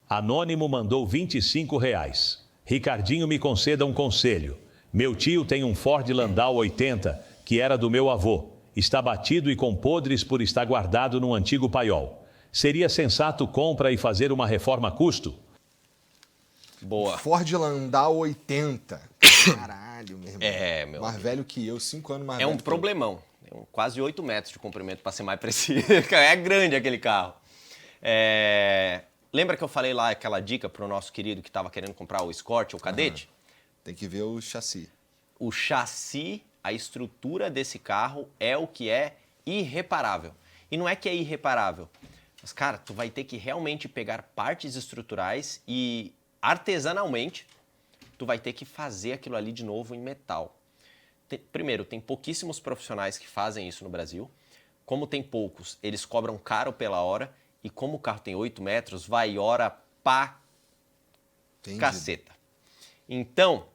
Anônimo mandou R$ 25. Ricardinho, me conceda um conselho. Meu tio tem um Ford Landau 80, que era do meu avô. Está batido e com podres por estar guardado num antigo paiol. Seria sensato compra e fazer uma reforma a custo? Boa. Ford Landau 80. Caralho, meu irmão. Meu mais amigo. velho que eu, 5 anos mais É velho um que eu. problemão. Quase 8 metros de comprimento, para ser mais preciso. É grande aquele carro. Lembra que eu falei lá aquela dica pro nosso querido que estava querendo comprar o Escort, o Cadete? Tem que ver o chassi. O chassi, a estrutura desse carro é o que é irreparável. E não é que é irreparável, mas, cara, tu vai ter que realmente pegar partes estruturais e, artesanalmente, tu vai ter que fazer aquilo ali de novo em metal. Primeiro, tem pouquíssimos profissionais que fazem isso no Brasil. Como tem poucos, eles cobram caro pela hora. E como o carro tem 8 metros, vai hora pra Entendido. caceta. Então...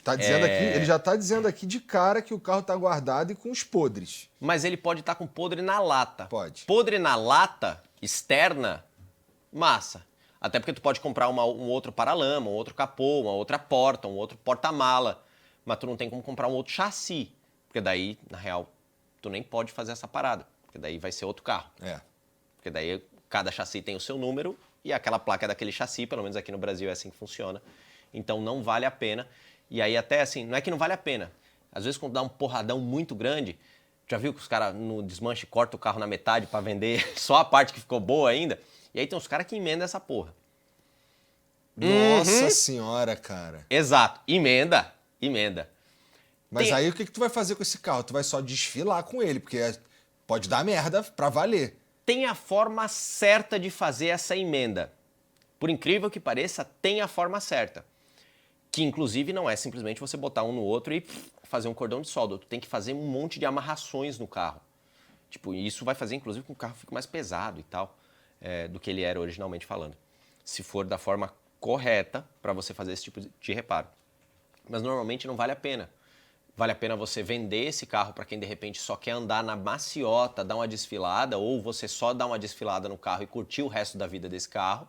Tá dizendo aqui, ele já tá dizendo aqui de cara que o carro tá guardado e com os podres. Mas ele pode estar com podre na lata. Pode. Podre na lata, externa, massa. Até porque tu pode comprar um outro paralama, um outro capô, uma outra porta, um outro porta-mala. Mas tu não tem como comprar um outro chassi. Porque daí, na real, tu nem pode fazer essa parada. Porque daí vai ser outro carro. Porque daí cada chassi tem o seu número e aquela placa é daquele chassi, pelo menos aqui no Brasil é assim que funciona. Então não vale a pena. E aí até assim, não é que não vale a pena. Às vezes quando dá um porradão muito grande, já viu que os caras no desmanche cortam o carro na metade para vender só a parte que ficou boa ainda? E aí tem uns caras que emendam essa porra. Nossa senhora, cara. Exato, emenda. Mas aí o que tu vai fazer com esse carro? Tu vai só desfilar com ele, porque pode dar merda pra valer. Tem a forma certa de fazer essa emenda. Por incrível que pareça, tem a forma certa. Que, inclusive, não é simplesmente você botar um no outro e fazer um cordão de solda. Tu tem que fazer um monte de amarrações no carro. Tipo, isso vai fazer, inclusive, com que o carro fique mais pesado e tal, do que ele era originalmente falando. Se for da forma correta para você fazer esse tipo de reparo. Mas, normalmente, não vale a pena. Vale a pena você vender esse carro para quem, de repente, só quer andar na maciota, dar uma desfilada, ou você só dar uma desfilada no carro e curtir o resto da vida desse carro,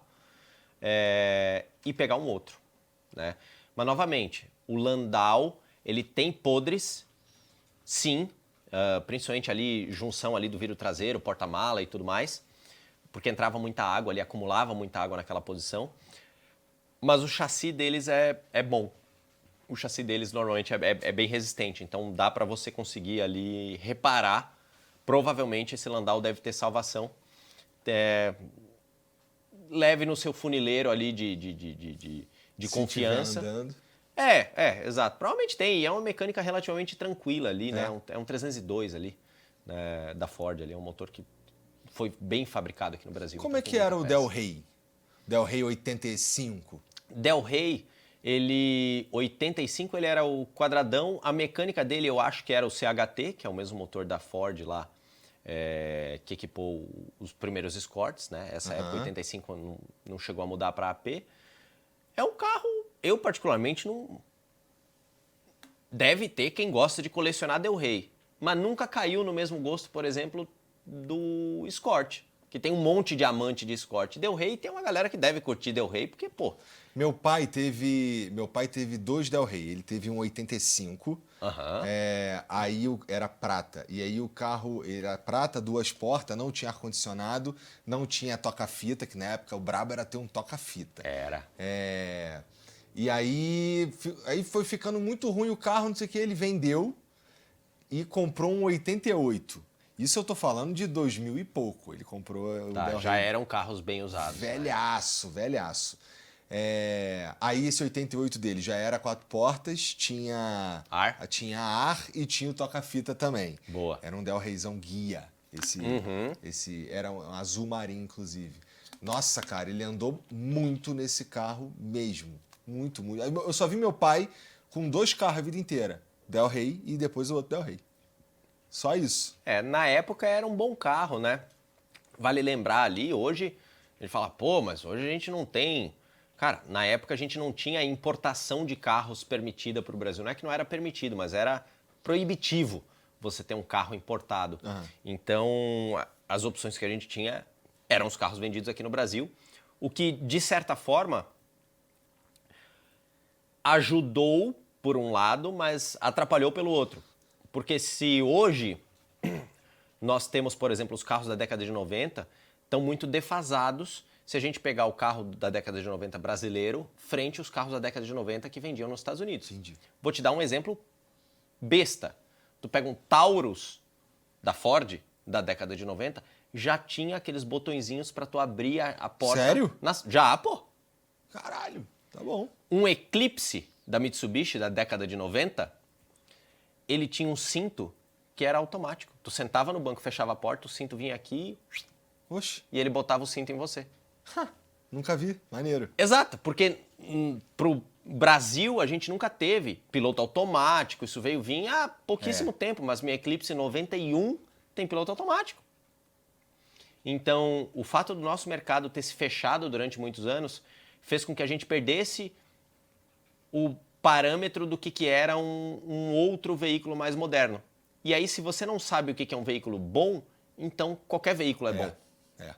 e pegar um outro, né? Mas, novamente, o Landau, ele tem podres, sim, principalmente ali, junção ali do vidro traseiro, porta-mala e tudo mais, porque entrava muita água ali, acumulava muita água naquela posição, mas o chassi deles é bom. O chassi deles, normalmente, é bem resistente, então dá para você conseguir ali reparar. Provavelmente, esse Landau deve ter salvação. Leve no seu funileiro ali de confiança. Tiver andando. Exato. Provavelmente tem. E é uma mecânica relativamente tranquila ali, né? É um 302 ali, né, da Ford ali. É um motor que foi bem fabricado aqui no Brasil. Como é que era o Del Rey? Del Rey 85? Del Rey, 85, ele era o quadradão. A mecânica dele, eu acho que era o CHT, que é o mesmo motor da Ford lá, que equipou os primeiros Escorts, né? Essa época, 85, não chegou a mudar para AP. É um carro, eu particularmente não... Deve ter quem gosta de colecionar Del Rey, mas nunca caiu no mesmo gosto, por exemplo, do Escort, que tem um monte de amante de Escort. Del Rey tem uma galera que deve curtir Del Rey, porque, pô... Meu pai teve 2 Del Rey. Ele teve um 85, aí era prata. E aí o carro era prata, 2 portas, não tinha ar-condicionado, não tinha toca-fita, que na época o brabo era ter um toca-fita. Era. E aí foi ficando muito ruim o carro, não sei o que, ele vendeu e comprou um 88. Isso eu tô falando de 2000 e pouco. Ele comprou o Del Rey. Já eram carros bem usados. Velhaço. Aí esse 88 dele já era 4 portas, tinha ar e tinha o toca-fita também. Boa. Era um Del Reyzão guia. Esse era um azul marinho, inclusive. Nossa, cara, ele andou muito nesse carro mesmo. Muito. Eu só vi meu pai com 2 carros a vida inteira. Del Rey e depois o outro Del Rey. Só isso. Na época era um bom carro, né? Vale lembrar ali, hoje, a gente fala, pô, mas hoje a gente não tem... Cara, na época a gente não tinha importação de carros permitida para o Brasil. Não é que não era permitido, mas era proibitivo você ter um carro importado. Então, as opções que a gente tinha eram os carros vendidos aqui no Brasil. O que, de certa forma, ajudou por um lado, mas atrapalhou pelo outro. Porque se hoje nós temos, por exemplo, os carros da década de 90, estão muito defasados se a gente pegar o carro da década de 90 brasileiro frente aos carros da década de 90 que vendiam nos Estados Unidos. Entendi. Vou te dar um exemplo besta. Tu pega um Taurus da Ford, da década de 90, já tinha aqueles botõezinhos para tu abrir a porta. Sério? Já, pô. Caralho, tá bom. Um Eclipse da Mitsubishi da década de 90, ele tinha um cinto que era automático. Tu sentava no banco, fechava a porta, o cinto vinha aqui Oxe, e ele botava o cinto em você. nunca vi. Maneiro. Exato, porque pro Brasil a gente nunca teve piloto automático, isso veio vir há pouquíssimo tempo, mas minha Eclipse 91 tem piloto automático. Então, o fato do nosso mercado ter se fechado durante muitos anos fez com que a gente perdesse o parâmetro do que era um outro veículo mais moderno. E aí, se você não sabe o que é um veículo bom, então qualquer veículo é bom. É.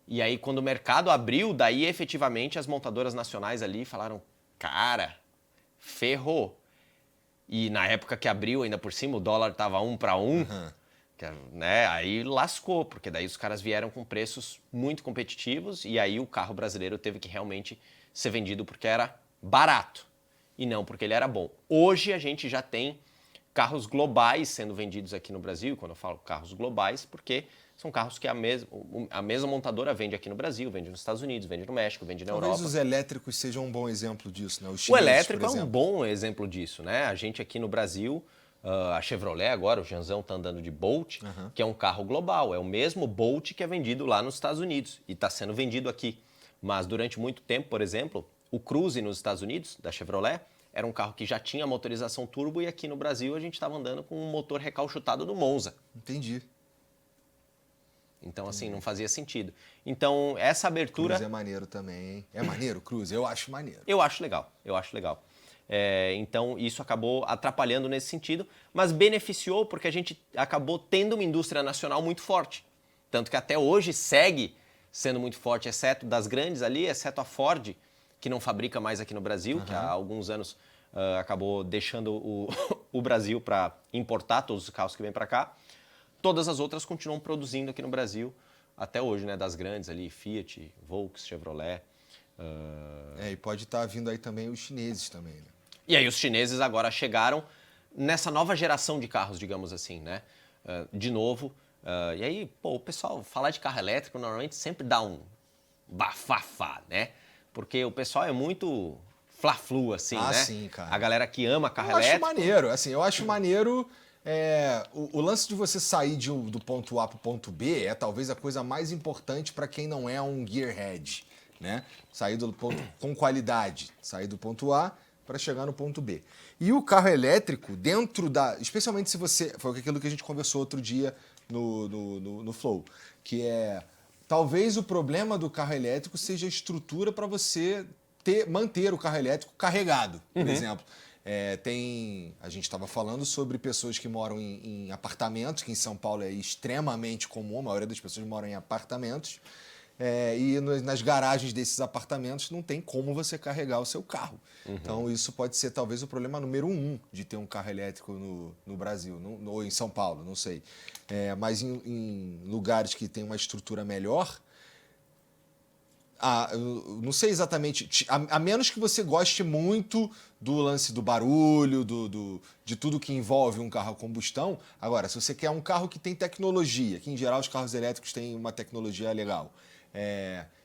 E aí, quando o mercado abriu, daí efetivamente as montadoras nacionais ali falaram, cara, ferrou. E na época que abriu, ainda por cima, o dólar estava 1 para 1, né? Aí lascou, porque daí os caras vieram com preços muito competitivos e aí o carro brasileiro teve que realmente ser vendido porque era barato e não porque ele era bom. Hoje a gente já tem carros globais sendo vendidos aqui no Brasil, quando eu falo carros globais, porque são carros que a mesma montadora vende aqui no Brasil, vende nos Estados Unidos, vende no México, vende na Talvez Europa. os elétricos sejam um bom exemplo disso, né? Os O chineses, elétrico por é um exemplo. bom exemplo disso, né? A gente aqui no Brasil, a Chevrolet agora, o Janzão tá andando de Bolt, que é um carro global, é o mesmo Bolt que é vendido lá nos Estados Unidos e está sendo vendido aqui. Mas durante muito tempo, por exemplo, o Cruze nos Estados Unidos, da Chevrolet, era um carro que já tinha motorização turbo e aqui no Brasil a gente estava andando com um motor recalchutado do Monza. Entendi. Então, assim, não fazia sentido. Então, essa abertura... Cruze é maneiro também, hein? É maneiro, Cruze? Eu acho maneiro. Eu acho legal, eu acho legal. Então, isso acabou atrapalhando nesse sentido, mas beneficiou porque a gente acabou tendo uma indústria nacional muito forte. Tanto que até hoje segue sendo muito forte, exceto das grandes ali, exceto a Ford, que não fabrica mais aqui no Brasil, que há alguns anos acabou deixando o Brasil para importar todos os carros que vêm para cá. Todas as outras continuam produzindo aqui no Brasil até hoje, né? Das grandes ali, Fiat, Volks, Chevrolet. E pode estar vindo aí também os chineses também, né? E aí os chineses agora chegaram nessa nova geração de carros, digamos assim, né? De novo. E aí, pô, o pessoal falar de carro elétrico normalmente sempre dá um bafafá, né? Porque o pessoal é muito fla-flu, assim, né? Sim, cara. A galera que ama carro Eu elétrico... acho maneiro, assim, eu acho maneiro... o lance de você sair do ponto A para o ponto B é talvez a coisa mais importante para quem não é um gearhead, né? Sair do ponto com qualidade, sair do ponto A para chegar no ponto B. E o carro elétrico, especialmente se você... Foi aquilo que a gente conversou outro dia no Flow, que é... Talvez o problema do carro elétrico seja a estrutura para você manter o carro elétrico carregado, por exemplo. A gente estava falando sobre pessoas que moram em apartamentos, que em São Paulo é extremamente comum, a maioria das pessoas moram em apartamentos, e nas garagens desses apartamentos não tem como você carregar o seu carro. Então isso pode ser talvez o problema número 1 de ter um carro elétrico no Brasil, ou em São Paulo, não sei. Mas em lugares que tem uma estrutura melhor... eu não sei exatamente, a menos que você goste muito do lance do barulho, de tudo que envolve um carro a combustão. Agora, se você quer um carro que tem tecnologia, que em geral os carros elétricos têm uma tecnologia legal,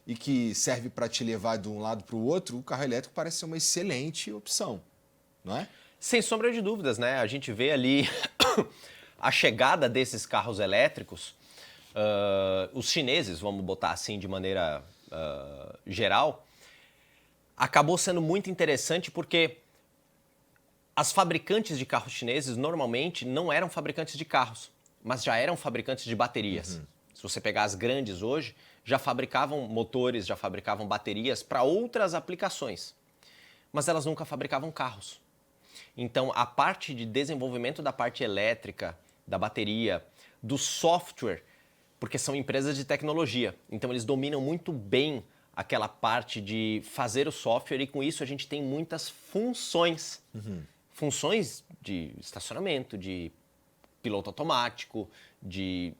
e que serve para te levar de um lado para o outro, o carro elétrico parece ser uma excelente opção, não é? Sem sombra de dúvidas, né? A gente vê ali a chegada desses carros elétricos, os chineses, vamos botar assim de maneira... geral, acabou sendo muito interessante porque as fabricantes de carros chineses normalmente não eram fabricantes de carros, mas já eram fabricantes de baterias. Se você pegar as grandes hoje, já fabricavam motores, já fabricavam baterias para outras aplicações, mas elas nunca fabricavam carros. Então, a parte de desenvolvimento da parte elétrica, da bateria, do software, porque são empresas de tecnologia. Então, eles dominam muito bem aquela parte de fazer o software e com isso a gente tem muitas funções. Funções de estacionamento, de piloto automático, de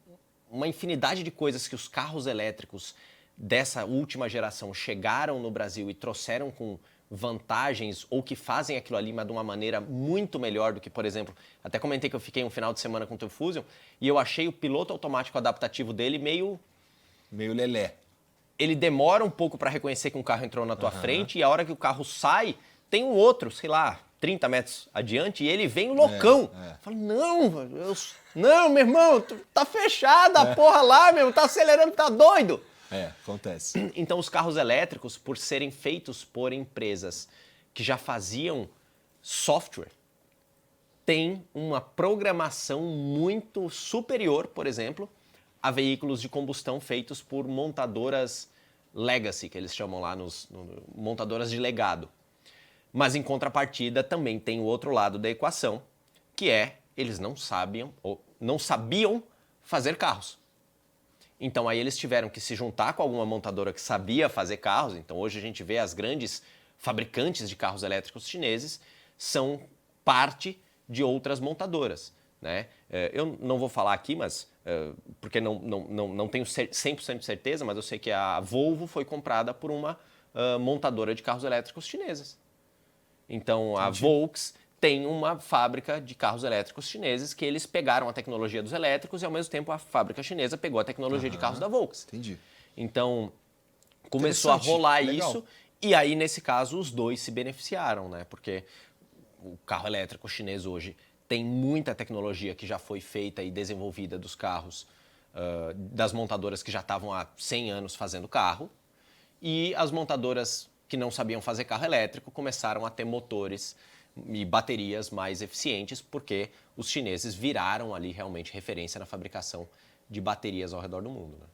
uma infinidade de coisas que os carros elétricos dessa última geração chegaram no Brasil e trouxeram com vantagens ou que fazem aquilo ali, mas de uma maneira muito melhor do que, por exemplo, até comentei que eu fiquei um final de semana com o Teu Fusion e eu achei o piloto automático adaptativo dele meio lelé. Ele demora um pouco para reconhecer que um carro entrou na tua frente e a hora que o carro sai, tem um outro, sei lá, 30 metros adiante e ele vem loucão. Fala, não, meu irmão, tá fechada a porra lá, meu, tá acelerando, tá doido. Acontece. Então, os carros elétricos, por serem feitos por empresas que já faziam software, têm uma programação muito superior, por exemplo, a veículos de combustão feitos por montadoras legacy, que eles chamam lá, montadoras de legado. Mas, em contrapartida, também tem o outro lado da equação, que é, eles não sabiam fazer carros. Então, aí eles tiveram que se juntar com alguma montadora que sabia fazer carros. Então, hoje a gente vê as grandes fabricantes de carros elétricos chineses são parte de outras montadoras, né? Eu não vou falar aqui, mas porque não tenho 100% de certeza, mas eu sei que a Volvo foi comprada por uma montadora de carros elétricos chineses. Então, a Volks tem uma fábrica de carros elétricos chineses que eles pegaram a tecnologia dos elétricos e, ao mesmo tempo, a fábrica chinesa pegou a tecnologia de carros da Volks. Entendi. Então, começou a rolar isso e aí, nesse caso, os dois se beneficiaram, né? Porque o carro elétrico chinês hoje tem muita tecnologia que já foi feita e desenvolvida dos carros das montadoras que já estavam há 100 anos fazendo carro e as montadoras que não sabiam fazer carro elétrico começaram a ter motores e baterias mais eficientes porque os chineses viraram ali realmente referência na fabricação de baterias ao redor do mundo, né?